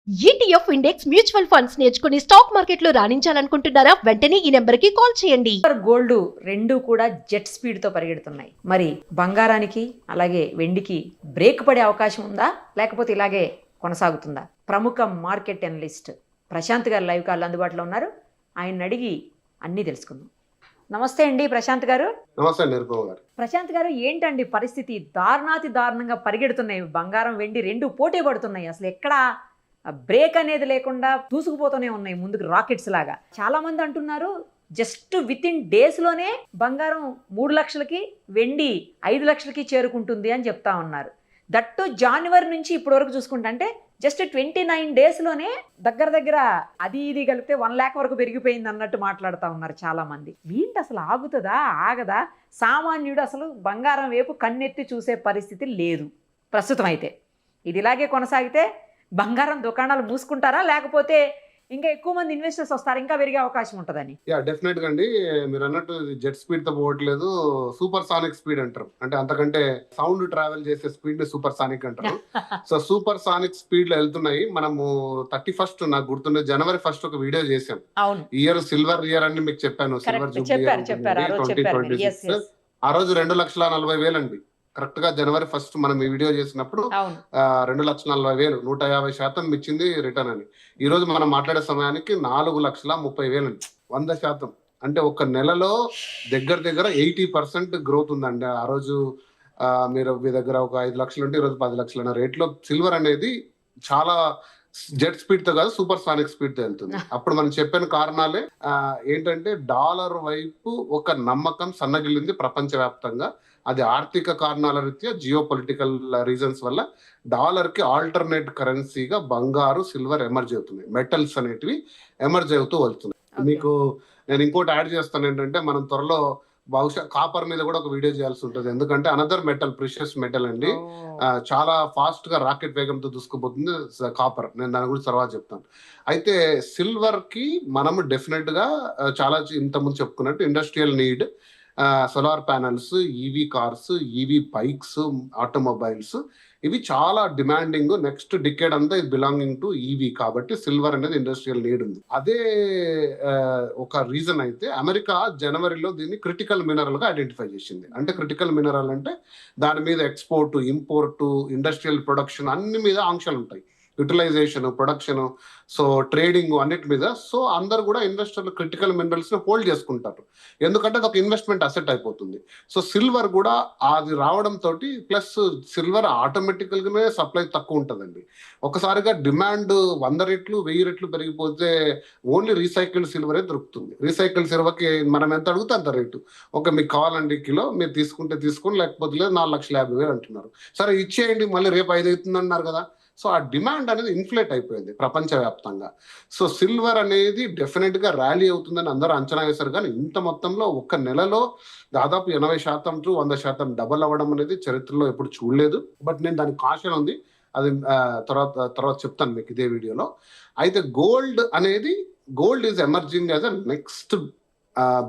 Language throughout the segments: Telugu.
ఈటీఎఫ్ ఇండెక్స్ మ్యూచువల్ ఫండ్స్ నేర్చుకుని స్టాక్ మార్కెట్లో రాణించాలనుకుంటున్నారా? వెంటనే ఈ నెంబర్కి కాల్ చేయండి. గోల్డ్ రెండు కూడా జెట్ స్పీడ్ తో పరిగెడుతున్నాయి. మరి బంగారానికి అలాగే వెండికి బ్రేక్ పడే అవకాశం ఉందా, లేకపోతే ఇలాగే కొనసాగుతుందా? ప్రముఖ మార్కెట్ అనలిస్ట్ ప్రశాంత్ గారు లైవ్ కాల్ అందుబాటులో ఉన్నారు. ఆయన అడిగి అన్నీ తెలుసుకుందాం. నమస్తే అండి ప్రశాంత్ గారు. నమస్తే నిరుపమ గారు. ప్రశాంత్ గారు, ఏంటండి పరిస్థితి? దారుణాతి దారుణంగా పరిగెడుతున్నాయి. బంగారం వెండి రెండు పోటీ పడుతున్నాయి. అసలు ఎక్కడ బ్రేక్ అనేది లేకుండా దూసుకుపోతూనే ఉన్నాయి ముందుకు, రాకెట్స్ లాగా. చాలా మంది అంటున్నారు జస్ట్ విత్ ఇన్ డేస్ లోనే బంగారం 3 లక్షలకి, వెండి 5 లక్షలకి చేరుకుంటుంది అని చెప్తా ఉన్నారు. దట్టు జనవరి నుంచి ఇప్పటి వరకు చూసుకుంటే, అంటే జస్ట్ 29 డేస్లోనే దగ్గర అది ఇది కలిపితే 1 lakh వరకు పెరిగిపోయింది అన్నట్టు మాట్లాడుతూ ఉన్నారు చాలా మంది. ఏంటి అసలు ఆగుతుందా, ఆగదా? సామాన్యుడు అసలు బంగారం వైపు కన్నెత్తి చూసే పరిస్థితి లేదు ప్రస్తుతం. అయితే ఇది ఇలాగే కొనసాగితే బంగారం దుకాణాలు మూసుకుంటారా, లేకపోతే ఇంకా ఎక్కువ మంది ఇన్వెస్టర్స్ వస్తారు, ఇంకా పెరిగే అవకాశం ఉంటుందని? డెఫినెట్ గా అండి, మీరు అన్నట్టు జెట్ స్పీడ్ తో పోవట్లేదు, సూపర్ సానిక్ స్పీడ్ అంటారు. అంటే అంతకంటే సౌండ్ ట్రావెల్ చేసే స్పీడ్ ని సూపర్ సానిక్ అంటారు. సో సూపర్ సానిక్ స్పీడ్ లో వెళ్తున్నాయి. మనము 31st, నాకు గుర్తుండే జనవరి 1 ఒక వీడియో చేసాం. ఇయర్ సిల్వర్ ఇయర్ అని మీకు చెప్పాను. Silver Jubilee 2026. ఆ రోజు 2,40,000 అండి. కరెక్ట్ గా జనవరి 1 మనం ఈ వీడియో చేసినప్పుడు 2,40,000, 150% ఇచ్చింది రిటర్న్ అని. ఈ రోజు మనం మాట్లాడే సమయానికి 4,30,000 అండి, 100%. అంటే ఒక నెలలో దగ్గర 80% గ్రోత్ ఉందండి. ఆ రోజు మీరు మీ దగ్గర ఒక 5 లక్షలు ఉంటే ఈరోజు 10 లక్షలు అన్న రేట్ లో సిల్వర్ అనేది చాలా జెట్ స్పీడ్ తో కాదు, సూపర్ సానిక్ స్పీడ్ తో వెళ్తుంది. అప్పుడు మనం చెప్పిన కారణాలే ఏంటంటే, డాలర్ వైపు ఒక నమ్మకం సన్నగిల్లింది ప్రపంచవ్యాప్తంగా. అది ఆర్థిక కారణాల రీత్యా, జియో పొలిటికల్ రీజన్స్ వల్ల డాలర్ కి ఆల్టర్నేట్ కరెన్సీగా బంగారు, సిల్వర్ ఎమర్జ్ అవుతున్నాయి. మెటల్స్ అనేటివి ఎమర్జ్ అవుతూ వెళ్తున్నాయి. మీకు నేను ఇంకోటి యాడ్ చేస్తాను ఏంటంటే, మనం త్వరలో బహుశా కాపర్ మీద కూడా ఒక వీడియో చేయాల్సి ఉంటుంది. ఎందుకంటే అనదర్ మెటల్, ప్రిషియస్ మెటల్ అండి, చాలా ఫాస్ట్ గా రాకెట్ వేగంతో దూసుకుపోతుంది కాపర్. నేను దాని గురించి తర్వాత చెప్తాను. అయితే సిల్వర్ కి మనము డెఫినెట్ గా చాలా ఇంతకుముందు చెప్పుకున్నట్టు industrial need, solar panels, EV cars, EV bikes, automobiles, ఇవి చాలా డిమాండింగ్. నెక్స్ట్ డికేడ్ అంతా ఇది బిలాంగింగ్ టు ఈవీ. కాబట్టి సిల్వర్ అనేది ఇండస్ట్రియల్ నీడ్ ఉంది. అదే ఒక రీజన్ అయితే అమెరికా జనవరిలో దీన్ని క్రిటికల్ మినరల్ గా ఐడెంటిఫై చేసింది. అంటే క్రిటికల్ మినరల్ అంటే దాని మీద ఎక్స్పోర్ట్, ఇంపోర్ట్, ఇండస్ట్రియల్ ప్రొడక్షన్ అన్ని మీద ఆంక్షలు ఉంటాయి. యూటిలైజేషన్, ప్రొడక్షన్, సో ట్రేడింగ్ అన్నిటి మీద. సో అందరు కూడా ఇన్వెస్టర్లు క్రిటికల్ మినరల్స్ ని హోల్డ్ చేసుకుంటారు, ఎందుకంటే అది ఒక ఇన్వెస్ట్మెంట్ అసెట్ అయిపోతుంది. సో సిల్వర్ కూడా అది రావడం తోటి, ప్లస్ సిల్వర్ ఆటోమేటికల్ గానే సప్లై తక్కువ ఉంటుందండి. ఒకసారిగా డిమాండ్ 100 రెట్లు 1000 రెట్లు పెరిగిపోతే ఓన్లీ రీసైకిల్డ్ సిల్వరే దొరుకుతుంది. రీసైకిల్డ్ సిల్వర్కి మనం ఎంత అడిగితే అంత రేటు. ఓకే, మీకు కావాలండి కిలో, మీరు తీసుకుంటే తీసుకుని, లేకపోతే లేదు 4,50,000 అంటున్నారు. సరే ఇచ్చేయండి, మళ్ళీ రేపు 5 అవుతుంది అన్నారు కదా. సో ఆ డిమాండ్ అనేది ఇన్ఫ్లేట్ అయిపోయింది ప్రపంచవ్యాప్తంగా. సో సిల్వర్ అనేది డెఫినెట్ గా ర్యాలీ అవుతుందని అందరూ అంచనా వేశారు. కానీ ఇంత మొత్తంలో ఒక్క నెలలో దాదాపు 80% to 100% డబల్ అవ్వడం అనేది చరిత్రలో ఎప్పుడు చూడలేదు. బట్ నేను దానికి కాషన్ ఉంది, అది తర్వాత చెప్తాను మీకు ఇదే వీడియోలో. అయితే gold is emerging as a next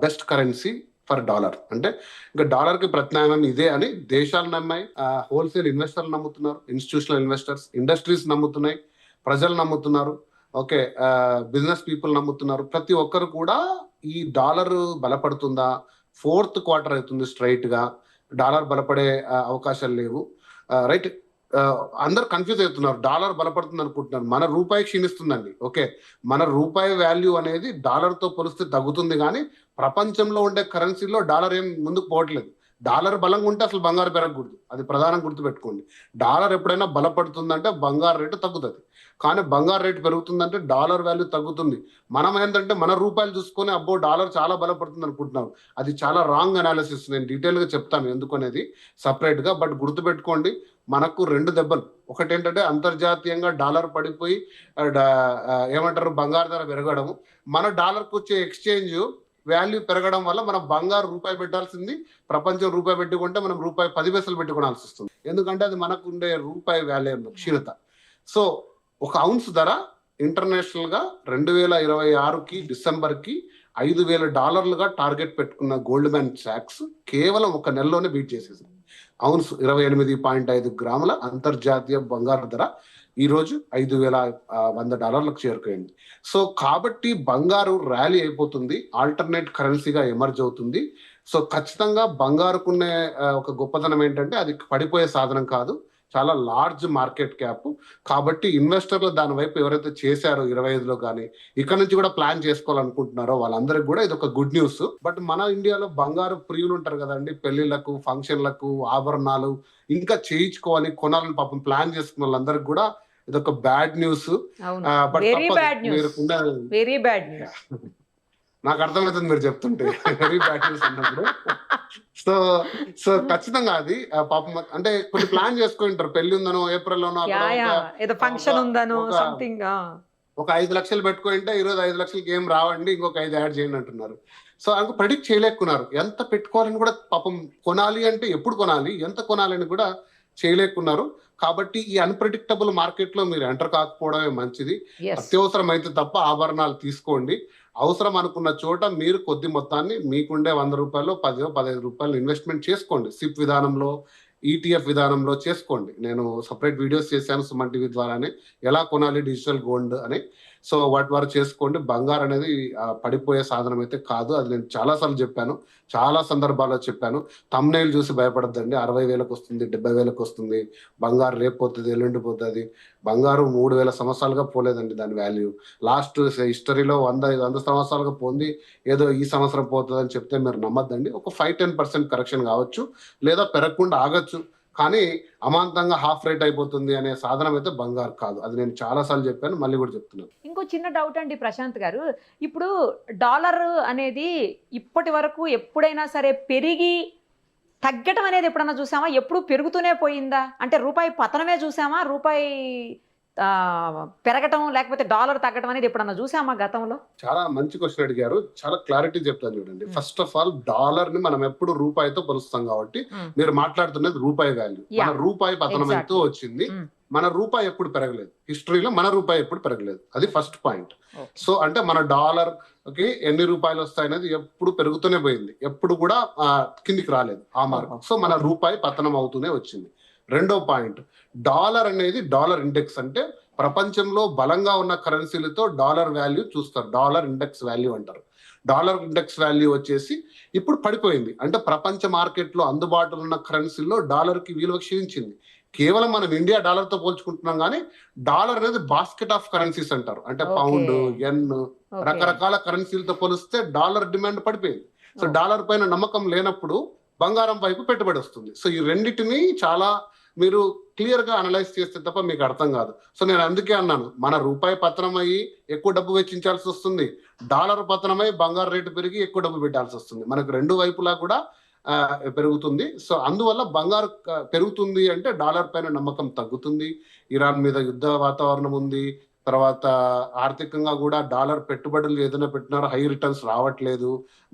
best currency for dollar. అంటే ఇంకా డాలర్ కి ప్రత్యామ్నాయం ఇదే అని దేశాలు నమ్మాయి, హోల్సేల్ ఇన్వెస్టర్లు నమ్ముతున్నారు, ఇన్స్టిట్యూషనల్ ఇన్వెస్టర్స్, ఇండస్ట్రీస్ నమ్ముతున్నాయి, ప్రజలు నమ్ముతున్నారు, ఓకే, బిజినెస్ పీపుల్ నమ్ముతున్నారు. ప్రతి ఒక్కరు కూడా ఈ డాలర్ బలపడుతుందా, 4th quarter అవుతుంది స్ట్రైట్ గా, డాలర్ బలపడే అవకాశాలు లేవు, రైట్. అందరు కన్ఫ్యూజ్ అవుతున్నారు, డాలర్ బలపడుతుంది అనుకుంటున్నారు. మన రూపాయి క్షీణిస్తుందండి. ఓకే, మన రూపాయి వాల్యూ అనేది డాలర్ తో పోలిస్తే తగ్గుతుంది, కానీ ప్రపంచంలో ఉండే కరెన్సీలో డాలర్ ఏం ముందుకు పోవట్లేదు. డాలర్ బలంగా ఉంటే అసలు బంగారు పెరగకూడదు, అది ప్రధానంగా గుర్తుపెట్టుకోండి. డాలర్ ఎప్పుడైనా బలపడుతుందంటే బంగారు రేటు తగ్గుతుంది, కానీ బంగారు రేటు పెరుగుతుందంటే డాలర్ వాల్యూ తగ్గుతుంది. మనం ఏంటంటే మన రూపాయలు చూసుకొని అబ్బో డాలర్ చాలా బలపడుతుంది అనుకుంటున్నాం. అది చాలా రాంగ్ అనాలిసిస్. నేను డీటెయిల్ గా చెప్తాను ఎందుకు అనేది సపరేట్ గా. బట్ గుర్తుపెట్టుకోండి, మనకు 2 దెబ్బలు. ఒకటి ఏంటంటే అంతర్జాతీయంగా డాలర్ పడిపోయి ఏమంటారు బంగారు ధర పెరగడము, మన డాలర్కి వచ్చే ఎక్స్చేంజ్ వాల్యూ పెరగడం వల్ల మనం బంగారు రూపాయి పెట్టాల్సింది ప్రపంచం రూపాయి పెట్టుకుంటే మనం రూపాయి 10 పైసలు పెట్టుకోవాల్సి వస్తుంది. ఎందుకంటే అది మనకు ఉండే రూపాయి వాల్యూ క్షీణత. సో ఒక ఔన్స్ ధర ఇంటర్నేషనల్ గా 2026కి డిసెంబర్కి $5,000 టార్గెట్ పెట్టుకున్న గోల్డ్మ్యాన్ సాక్స్ కేవలం ఒక నెలలోనే బీట్ చేసేసింది. ఔన్స్ 28.5 గ్రాముల అంతర్జాతీయ బంగారు ధర ఈ రోజు $5,100 చేరుకైంది. సో కాబట్టి బంగారు ర్యాలీ అయిపోతుంది, ఆల్టర్నేట్ కరెన్సీగా ఎమర్జ్ అవుతుంది. సో ఖచ్చితంగా బంగారుకునే ఒక గొప్పతనం ఏంటంటే అది పడిపోయే సాధనం కాదు, చాలా లార్జ్ మార్కెట్ క్యాప్. కాబట్టి ఇన్వెస్టర్లు దాని వైపు ఎవరైతే చేశారో 25లో కానీ ఇక్కడ నుంచి కూడా ప్లాన్ చేసుకోవాలనుకుంటున్నారో వాళ్ళందరికీ కూడా ఇది ఒక గుడ్ న్యూస్. బట్ మన ఇండియాలో బంగారు ప్రియులు ఉంటారు కదండి, పెళ్లిళ్లకు, ఫంక్షన్లకు, ఆభరణాలు ఇంకా చేయించుకోవాలి, కొనాలని పాపం ప్లాన్ చేసుకున్న వాళ్ళందరికీ కూడా ఇది ఒక bad news. But very bad news, very bad news. నాకు అర్థమవుతుంది మీరు చెప్తుంటే వెరీ బ్యాడ్ న్యూస్ అన్నప్పుడు. సో సో ఖచ్చితంగా అది పాపం అంటే కొన్ని ప్లాన్ చేసుకుంటారు, పెళ్లి ఉందనో, ఏప్రిల్లోనో ఏదో ఫంక్షన్ ఉందనో సంథింగ్, ఒక 5 లక్షలు పెట్టుకుంటే ఈరోజు 5 లక్షలకి ఏం రావండి, ఇంకొక 5 యాడ్ చేయండి అంటున్నారు. సో అందుకు ప్రెడిక్ట్ చేయలేకున్నారు, ఎంత పెట్టుకోవాలని కూడా పాపం, కొనాలి అంటే ఎప్పుడు కొనాలి, ఎంత కొనాలని కూడా చేయలేకున్నారు. కాబట్టి ఈ అన్ప్రెడిక్టబుల్ మార్కెట్ లో మీరు ఎంటర్ కాకపోవడమే మంచిది. అత్యవసరం అయితే తప్ప ఆభరణాలు తీసుకోండి. అవసరం అనుకున్న చోట మీరు కొద్ది మొత్తాన్ని మీకుండే ₹100, ₹10, ₹15 ఇన్వెస్ట్మెంట్ చేసుకోండి. సిప్ విధానంలో, ఈటీఎఫ్ విధానంలో చేసుకోండి. నేను సపరేట్ వీడియోస్ చేశాను సుమన్ టీవీ ద్వారానే, ఎలా కొనాలి డిజిటల్ గోల్డ్ అని. సో వాటి వారు చేసుకోండి. బంగారు అనేది పడిపోయే సాధనం అయితే కాదు, అది నేను చాలాసార్లు చెప్పాను, చాలా సందర్భాల్లో చెప్పాను. థంబ్నెయిల్ చూసి భయపడద్దండి. 60,000కు వస్తుంది, 70,000కు వస్తుంది, బంగారు రేపు పోతుంది, ఎల్లుండి పోతుంది. బంగారు 3,000 సంవత్సరాలుగా పోలేదండి దాని వాల్యూ. లాస్ట్ హిస్టరీలో 100 సంవత్సరాలుగా పోంది, ఏదో ఈ సంవత్సరం పోతుంది అని చెప్తే మీరు నమ్మద్దండి. ఒక 5-10% కరెక్షన్ కావచ్చు, లేదా పెరగకుండా ఆగచ్చు, కానీ అమాంతంగా హాఫ్ రేట్ అయిపోతుంది అనే సాధనం అయితే బంగారు కాదు. అది నేను చాలాసార్లు చెప్పాను, మళ్ళీ కూడా చెప్తున్నాను. ఇంకో చిన్న డౌట్ అండి ప్రశాంత్ గారు, ఇప్పుడు డాలర్ అనేది ఇప్పటి వరకు ఎప్పుడైనా సరే పెరిగి తగ్గటం అనేది ఎప్పుడన్నా చూసామా? ఎప్పుడు పెరుగుతూనే పోయిందా? అంటే రూపాయి పతనమే చూసామా, రూపాయి పెరగటం లేకపోతే డాలర్ తగ్గటం అనేది ఎప్పుడన్నా చూసామా గతంలో? చాలా మంచి క్వశ్చన్ అడిగారు, చాలా క్లారిటీ చెప్తాను చూడండి. ఫస్ట్ ఆఫ్ ఆల్ డాలర్ ని మనం ఎప్పుడు రూపాయితో పోలుస్తాం కాబట్టి మీరు మాట్లాడుతున్నది రూపాయి వాల్యూ. మన రూపాయి పతనం ఎంతో వచ్చింది, మన రూపాయి ఎప్పుడు పెరగలేదు, హిస్టరీలో మన రూపాయి ఎప్పుడు పెరగలేదు. అది ఫస్ట్ పాయింట్. సో అంటే మన డాలర్ కి ఎన్ని రూపాయలు వస్తాయనేది ఎప్పుడు పెరుగుతూనే పోయింది, ఎప్పుడు కూడా కిందికి రాలేదు ఆ మార్గం. సో మన రూపాయి పతనం అవుతూనే వచ్చింది. రెండో పాయింట్, డాలర్ అనేది డాలర్ ఇండెక్స్, అంటే ప్రపంచంలో బలంగా ఉన్న కరెన్సీలతో డాలర్ వాల్యూ చూస్తారు, డాలర్ ఇండెక్స్ వాల్యూ అంటారు. డాలర్ ఇండెక్స్ వాల్యూ వచ్చేసి ఇప్పుడు పడిపోయింది, అంటే ప్రపంచ మార్కెట్లో అందుబాటులో ఉన్న కరెన్సీల్లో డాలర్ కి విలువ క్షీణించింది. కేవలం మనం ఇండియా డాలర్ తో పోల్చుకుంటున్నాం, కానీ డాలర్ అనేది బాస్కెట్ ఆఫ్ కరెన్సీస్ అంటారు, అంటే పౌండ్, యెన్, రకరకాల కరెన్సీలతో పోలిస్తే డాలర్ డిమాండ్ పడిపోయింది. సో డాలర్ పైన నమ్మకం లేనప్పుడు బంగారం వైపు పెట్టుబడి వస్తుంది. సో ఈ రెండింటిని చాలా మీరు క్లియర్ గా అనలైజ్ చేస్తే తప్ప మీకు అర్థం కాదు. సో నేను అందుకే అన్నాను, మన రూపాయి పతనం అయ్యి ఎక్కువ డబ్బు వెచ్చించాల్సి వస్తుంది, డాలర్ పతనమై బంగారు రేటు పెరిగి ఎక్కువ డబ్బు పెట్టాల్సి వస్తుంది. మనకు రెండు వైపులా కూడా పెరుగుతుంది. సో అందువల్ల బంగారు పెరుగుతుంది అంటే డాలర్ పైన నమ్మకం తగ్గుతుంది. ఇరాన్ మీద యుద్ధ వాతావరణం ఉంది, తర్వాత ఆర్థికంగా కూడా డాలర్ పెట్టుబడులు ఏదైనా పెట్టినారో హై రిటర్న్స్ రావట్లేదు,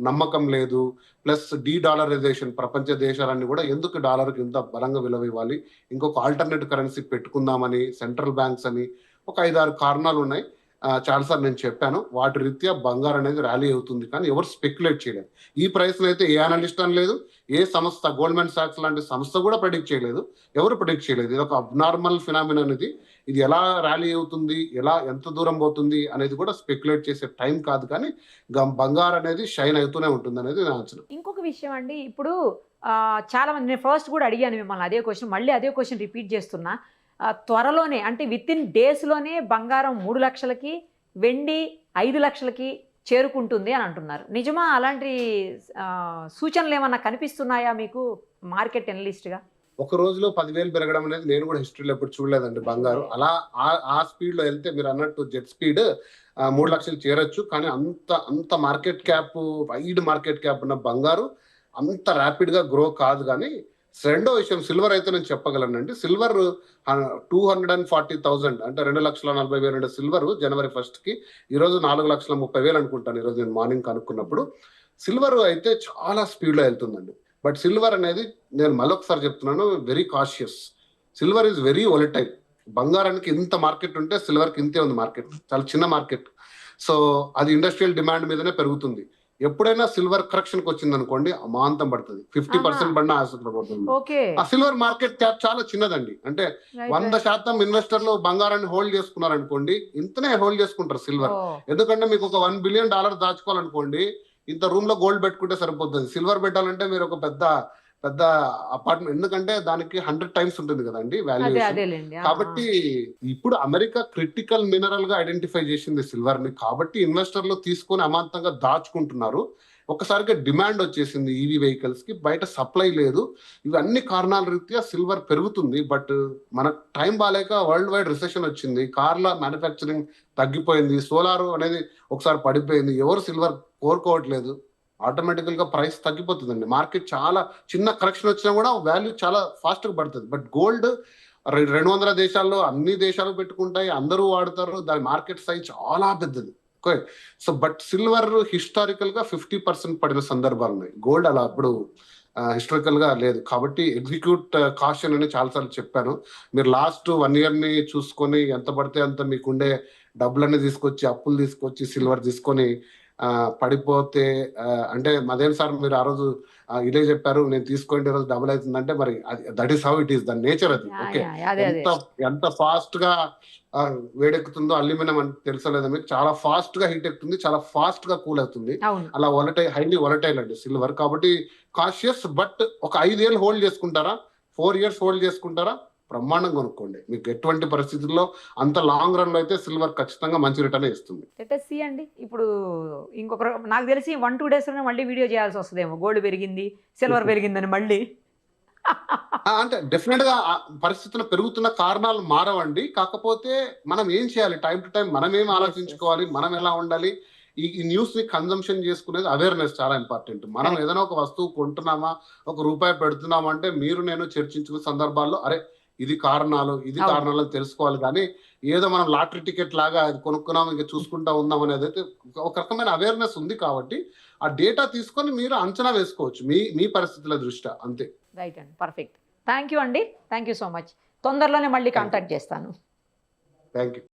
నమ్మకం లేదు. ప్లస్ డీడాలరైజేషన్, ప్రపంచ దేశాలన్నీ కూడా ఎందుకు డాలర్కి ఇంత బలంగా విలువ ఇవ్వాలి, ఇంకొక ఆల్టర్నేటివ్ కరెన్సీ పెట్టుకుందామని సెంట్రల్ బ్యాంక్స్ అని ఒక 5-6 కారణాలు ఉన్నాయి. చాలాసార్లు నేను చెప్పాను, వాటి రీత్యా బంగారు అనేది ర్యాలీ అవుతుంది, కానీ ఎవరు స్పెక్యులేట్ చేయలేదు. ఈ ప్రైస్ అయితే ఏ అనలిస్ట్ అనలేదు, ఏ సంస్థ, గోల్డ్మెన్ సాక్స్ లాంటి సంస్థ కూడా ప్రెడిక్ట్ చేయలేదు, ఎవరు ప్రెడిక్ట్ చేయలేదు. ఇది ఒక అబ్నార్మల్ ఫినామినా అనేది, ఇది ఎలా ర్యాలీ అవుతుంది, ఎలా ఎంత దూరం పోతుంది అనేది కూడా స్పెక్యులేట్ చేసే టైం కాదు, కానీ బంగారు అనేది షైన్ అవుతూనే ఉంటుంది అనేది నా అంచనా. ఇంకొక విషయం అండి, ఇప్పుడు చాలా మంది, నేను ఫస్ట్ కూడా అడిగాను మిమ్మల్ని అదే క్వశ్చన్, మళ్ళీ అదే క్వశ్చన్ రిపీట్ చేస్తున్నా. త్వరలోనే అంటే విత్ ఇన్ డేస్లోనే బంగారం 3 లక్షలకి, వెండి 5 లక్షలకి చేరుకుంటుంది అని అంటున్నారు. నిజమా? అలాంటి సూచనలు ఏమన్నా కనిపిస్తున్నాయా మీకు మార్కెట్ ఎనలిస్ట్గా? ఒక రోజులో 10,000 పెరగడం అనేది నేను కూడా హిస్టరీలో ఎప్పుడు చూడలేదండి. బంగారు అలా ఆ స్పీడ్ లో వెళ్తే మీరు అన్నట్టు జెట్ స్పీడ్ 3 లక్షలు చేరొచ్చు, కానీ అంత market cap, wide market cap ఉన్న బంగారు అంత ర్యాపిడ్ గా గ్రో కాదు. కానీ రెండో విషయం, సిల్వర్ అయితే నేను చెప్పగలనండి. సిల్వర్ 240,000 అంటే 2,40,000 సిల్వర్ జనవరి 1 కి, ఈరోజు 4,30,000 అనుకుంటాను, ఈరోజు నేను మార్నింగ్ కనుక్కున్నప్పుడు. సిల్వర్ అయితే చాలా స్పీడ్ లో వెళ్తుందండి. బట్ సిల్వర్ అనేది నేను మరొకసారి చెప్తున్నాను, very cautious. Silver is very volatile. బంగారానికి ఇంత మార్కెట్ ఉంటే సిల్వర్కి ఇంతే ఉంది మార్కెట్, చాలా చిన్న మార్కెట్. సో అది ఇండస్ట్రియల్ డిమాండ్ మీదనే పెరుగుతుంది. ఎప్పుడైనా సిల్వర్ కరెక్షన్ కి వచ్చింది అనుకోండి అమాంతం పడుతుంది, 50% పడిన ఆసక్తి పడుతుంది. ఓకే, ఆ సిల్వర్ మార్కెట్ క్యాప్ చాలా చిన్నదండి. అంటే 100% ఇన్వెస్టర్లు బంగారాన్ని హోల్డ్ చేసుకున్నారు అనుకోండి, ఇంతనే హోల్డ్ చేసుకుంటారు సిల్వర్. ఎందుకంటే మీకు ఒక $1 బిలియన్ దాచుకోవాలనుకోండి, ఇంత రూమ్ లో గోల్డ్ పెట్టుకుంటే సరిపోతుంది. సిల్వర్ పెట్టాలంటే మీరు ఒక పెద్ద పెద్ద అపార్ట్మెంట్, ఎందుకంటే దానికి 100 టైమ్స్ ఉంటుంది కదండి వాల్యుయేషన్. కాబట్టి ఇప్పుడు అమెరికా క్రిటికల్ మినరల్ గా ఐడెంటిఫై చేసింది సిల్వర్ ని. కాబట్టి ఇన్వెస్టర్లు తీసుకొని అమాంతంగా దాచుకుంటున్నారు. ఒకసారిగా డిమాండ్ వచ్చేసింది ఈవీ వెహికల్స్ కి, బయట సప్లై లేదు. ఇవన్నీ కారణాల రీత్యా సిల్వర్ పెరుగుతుంది. బట్ మనకు టైం బాగాలేక వరల్డ్ వైడ్ రిసెషన్ వచ్చింది, కార్ల మ్యానుఫ్యాక్చరింగ్ తగ్గిపోయింది, సోలార్ అనేది ఒకసారి పడిపోయింది, ఎవరు సిల్వర్ కోరుకోవట్లేదు. ఆటోమేటికల్ గా ప్రైస్ తగ్గిపోతుందండి. మార్కెట్ చాలా చిన్న కరెక్షన్ వచ్చినా కూడా వాల్యూ చాలా ఫాస్ట్ గా పడుతుంది. బట్ గోల్డ్ 200 దేశాల్లో అన్ని దేశాలు పెట్టుకుంటాయి, అందరూ వాడతారు, దాని మార్కెట్ సైజ్ చాలా పెద్దది. Okay, so but silver historical గా 50% పడిన సందర్భాలు ఉన్నాయి. గోల్డ్ అలా అప్పుడు హిస్టారికల్ గా లేదు. కాబట్టి ఎగ్జిక్యూట్ కాషన్ అని చాలాసార్లు చెప్పాను. మీరు లాస్ట్ 1 year ని చూసుకొని ఎంత పడితే అంత మీకుండే డబ్బులన్నీ తీసుకొచ్చి, అప్పులు తీసుకొచ్చి సిల్వర్ తీసుకొని పడిపోతే అంటే అదేం సార్ మీరు ఆ రోజు ఇదే చెప్పారు, నేను తీసుకోండి రోజు డబుల్ అవుతుందంటే, మరి that is how it is, the nature అది. ఓకే, ఎంత ఫాస్ట్ గా వేడెక్కుతుందో అల్యూమినియం అని తెలుసలేదు మీకు, చాలా ఫాస్ట్ గా హీట్ ఎక్కుతుంది, చాలా ఫాస్ట్ గా కూల్ అవుతుంది. అలా హైలీ వొలటైల్ అండి సిల్వర్. కాబట్టి కాషియస్. బట్ ఒక 5 years హోల్డ్ చేసుకుంటారా, 4 years హోల్డ్ చేసుకుంటారా, బ్రహ్మాండం కొనుక్కోండి. మీకు ఎటువంటి పరిస్థితుల్లో అంత లాంగ్ రన్ లో అయితే సిల్వర్ ఖచ్చితంగా మంచి రిటర్న్ ఇస్తుంది. సి అండి, ఇప్పుడు ఇంకొక నాకు తెలిసి 1-2 days లోనే మళ్ళీ వీడియో చేయాల్సి వస్తుందేమో, గోల్డ్ పెరిగింది సిల్వర్ పెరిగిందని మళ్ళీ. అంటే డెఫినెట్ గా పరిస్థితులు పెరుగుతున్న కారణాలు మారవండి. కాకపోతే మనం ఏం చేయాలి, టైం టు టైం మనం ఏం ఆలోచించుకోవాలి, మనం ఎలా ఉండాలి, ఈ న్యూస్ ని కన్జంప్షన్ చేసుకునేది అవేర్నెస్ చాలా ఇంపార్టెంట్. మనం ఏదైనా ఒక వస్తువు కొంటున్నామా, ₹1 పెడుతున్నామా అంటే మీరు నేను చర్చించుకునే సందర్భాల్లో అరే ఇది కారణాలు తెలుసుకోవాలి. కానీ ఏదో మనం లాటరీ టికెట్ లాగా అది కొనుక్కున్నాం ఇంకా చూసుకుంటా ఉందాం అనేది అయితే ఒక రకమైన అవేర్నెస్ ఉంది. కాబట్టి ఆ డేటా తీసుకొని మీరు అంచనా వేసుకోవచ్చు మీ పరిస్థితుల దృష్ట్యా, అంతే. రైట్ అండి, పర్ఫెక్ట్. థ్యాంక్ యూ అండి, థ్యాంక్ యూ సో మచ్. తొందరలోనే మళ్ళీ కాంటాక్ట్ చేస్తాను. Thank you.